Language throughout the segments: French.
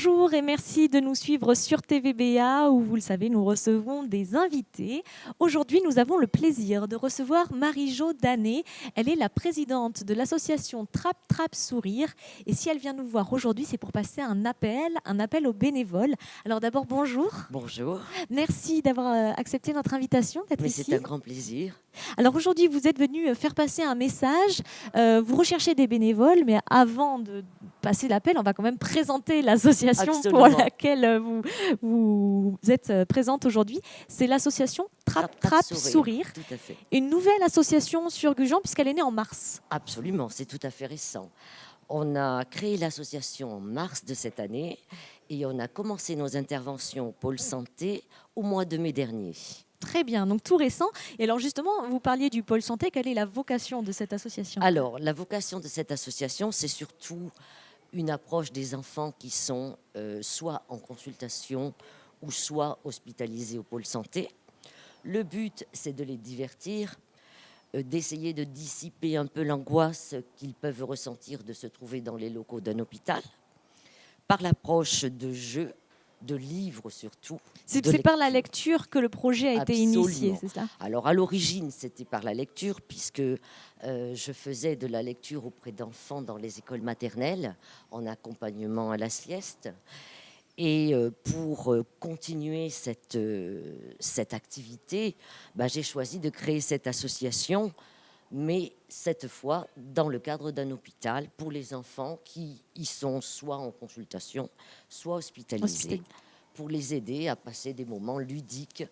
Bonjour et merci de nous suivre sur TVBA où, vous le savez, nous recevons des invités. Aujourd'hui, nous avons le plaisir de recevoir Marie-Jo Danet. Elle est la présidente de l'association Trap Trap Sourire. Et si elle vient nous voir aujourd'hui, c'est pour passer un appel aux bénévoles. Alors d'abord, bonjour. Bonjour, Merci d'avoir accepté notre invitation, d'être mais ici. c'est un grand plaisir. Alors aujourd'hui, vous êtes venu faire passer un message. Vous recherchez des bénévoles, mais avant de passer l'appel, on va quand même présenter l'association Absolument. pour laquelle vous êtes présente aujourd'hui. C'est l'association Trap Trap Sourire, Tout à fait. une nouvelle association sur Gujan puisqu'elle est née en mars. Absolument, c'est tout à fait récent. On a créé l'association en mars de cette année et on a commencé nos interventions au pôle santé au mois de mai dernier. Très bien, donc tout récent. Et alors justement, vous parliez du pôle santé. Quelle est la vocation de cette association? Alors, la vocation de cette association, c'est surtout une approche des enfants qui sont soit en consultation ou soit hospitalisés au pôle santé. Le but, c'est de les divertir, d'essayer de dissiper un peu l'angoisse qu'ils peuvent ressentir de se trouver dans les locaux d'un hôpital, par l'approche de jeux, de livres surtout. C'est de par la lecture. lecture que le projet a été Absolument. initié, c'est ça? Alors à l'origine, c'était par la lecture, puisque je faisais de la lecture auprès d'enfants dans les écoles maternelles, en accompagnement à la sieste. Et pour continuer cette activité, j'ai choisi de créer cette association, mais cette fois dans le cadre d'un hôpital pour les enfants qui y sont soit en consultation, soit hospitalisés, pour les aider à passer des moments ludiques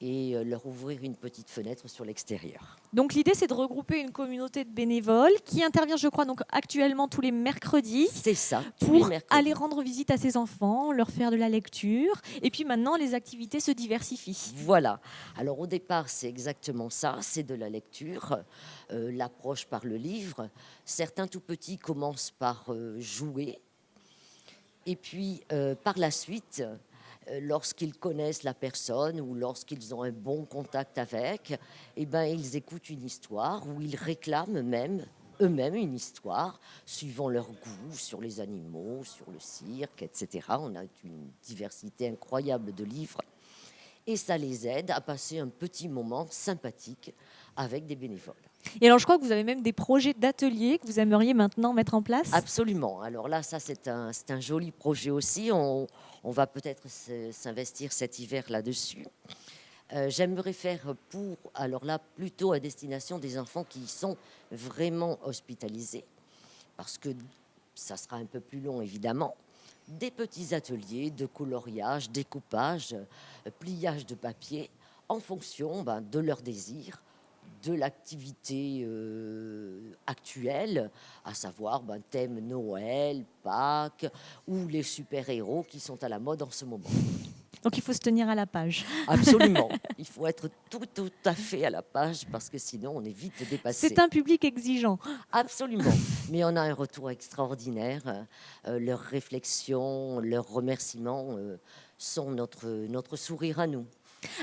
et leur ouvrir une petite fenêtre sur l'extérieur. Donc l'idée, c'est de regrouper une communauté de bénévoles qui intervient, je crois, donc actuellement tous les mercredis. C'est ça, tous les Pour mercredis. aller rendre visite à ces enfants, leur faire de la lecture. Et puis maintenant, les activités se diversifient. Voilà. Alors au départ, c'est exactement ça, c'est de la lecture, l'approche par le livre. Certains tout petits commencent par jouer. Et puis par la suite, lorsqu'ils connaissent la personne ou lorsqu'ils ont un bon contact avec, ils écoutent une histoire ou ils réclament même eux-mêmes une histoire, suivant leur goût sur les animaux, sur le cirque, etc. On a une diversité incroyable de livres. Et ça les aide à passer un petit moment sympathique avec des bénévoles. Et alors, je crois que vous avez même des projets d'ateliers que vous aimeriez maintenant mettre en place. Absolument. Alors là, ça, c'est un joli projet aussi. On va peut-être s'investir cet hiver là-dessus. J'aimerais faire alors là, plutôt à destination des enfants qui sont vraiment hospitalisés, parce que ça sera un peu plus long, évidemment. Des petits ateliers de coloriage, découpage, pliage de papier, en fonction de leur désir, de l'activité actuelle, à savoir thème Noël, Pâques, ou les super-héros qui sont à la mode en ce moment. Donc il faut se tenir à la page. Absolument. Il faut être tout à fait à la page parce que sinon on est vite dépassé. C'est un public exigeant. Absolument. Mais on a un retour extraordinaire. Leurs réflexions, leurs remerciements sont notre sourire à nous.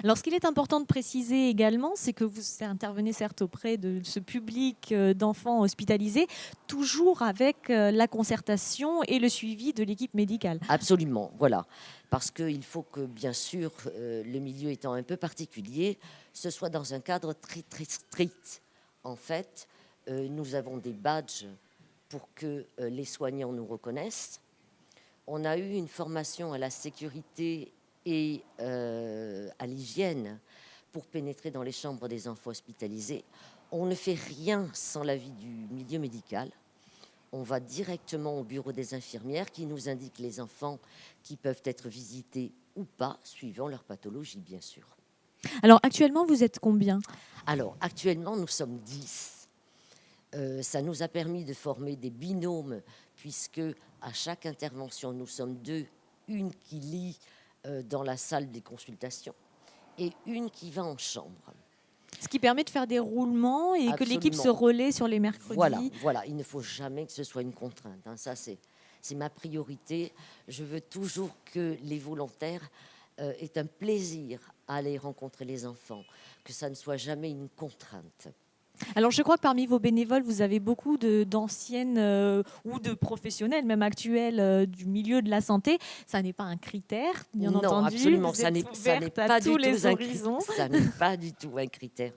Alors, ce qu'il est important de préciser également, c'est que vous intervenez certes auprès de ce public d'enfants hospitalisés, toujours avec la concertation et le suivi de l'équipe médicale. Absolument, voilà. Parce qu'il faut que, bien sûr, le milieu étant un peu particulier, ce soit dans un cadre très, très strict. En fait, nous avons des badges pour que les soignants nous reconnaissent. On a eu une formation à la sécurité et à l'hygiène pour pénétrer dans les chambres des enfants hospitalisés. On ne fait rien sans l'avis du milieu médical. On va directement au bureau des infirmières qui nous indiquent les enfants qui peuvent être visités ou pas, suivant leur pathologie, bien sûr. Alors, actuellement, vous êtes combien? Alors, actuellement, nous sommes 10. Ça nous a permis de former des binômes, puisque à chaque intervention, nous sommes 2, une qui lit dans la salle des consultations et une qui va en chambre. Ce qui permet de faire des roulements et Absolument. que l'équipe se relaie sur les mercredis. Voilà. Il ne faut jamais que ce soit une contrainte. Ça, c'est ma priorité. Je veux toujours que les volontaires aient un plaisir à aller rencontrer les enfants, que ça ne soit jamais une contrainte. Alors, je crois que parmi vos bénévoles, vous avez beaucoup d'anciennes ou de professionnels, même actuels, du milieu de la santé. Ça n'est pas un critère, bien Non, entendu. absolument, Vous ça n'est êtes ouverte à pas du tous tout les un horizons. critère. Ça n'est pas du tout un critère.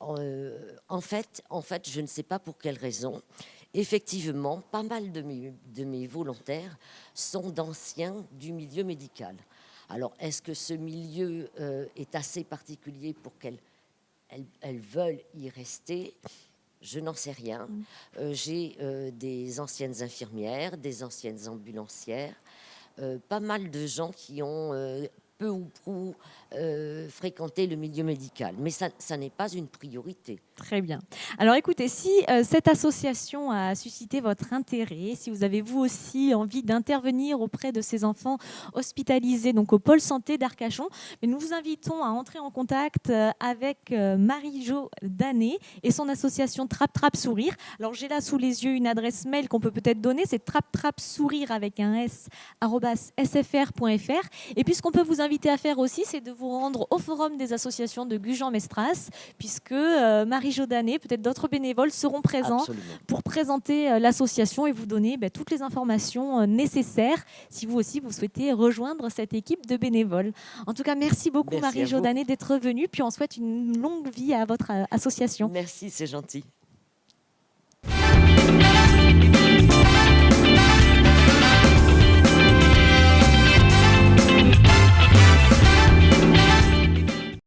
En fait, je ne sais pas pour quelle raison. Effectivement, pas mal de mes volontaires sont d'anciens du milieu médical. Alors, est-ce que ce milieu est assez particulier pour qu'elles veulent y rester? Je n'en sais rien. J'ai des anciennes infirmières, des anciennes ambulancières, pas mal de gens qui ont peu ou prou fréquenté le milieu médical. Mais ça n'est pas une priorité. Très bien. Alors écoutez, si cette association a suscité votre intérêt, si vous avez vous aussi envie d'intervenir auprès de ces enfants hospitalisés donc au pôle santé d'Arcachon, nous vous invitons à entrer en contact avec Marie-Jo Danet et son association Trap Trap Sourire. Alors j'ai là sous les yeux une adresse mail qu'on peut peut-être donner, c'est traptrapsourire avec un s @sfr.fr. Et puis ce qu'on peut vous inviter à faire aussi, c'est de vous rendre au forum des associations de Gujan-Mestras, puisque Marie-Jo Danet, peut-être d'autres bénévoles seront présents Absolument. pour présenter l'association et vous donner toutes les informations nécessaires si vous aussi vous souhaitez rejoindre cette équipe de bénévoles. En tout cas, merci beaucoup Merci à Marie-Jo vous. Danet d'être venue, puis on souhaite une longue vie à votre association. Merci, c'est gentil.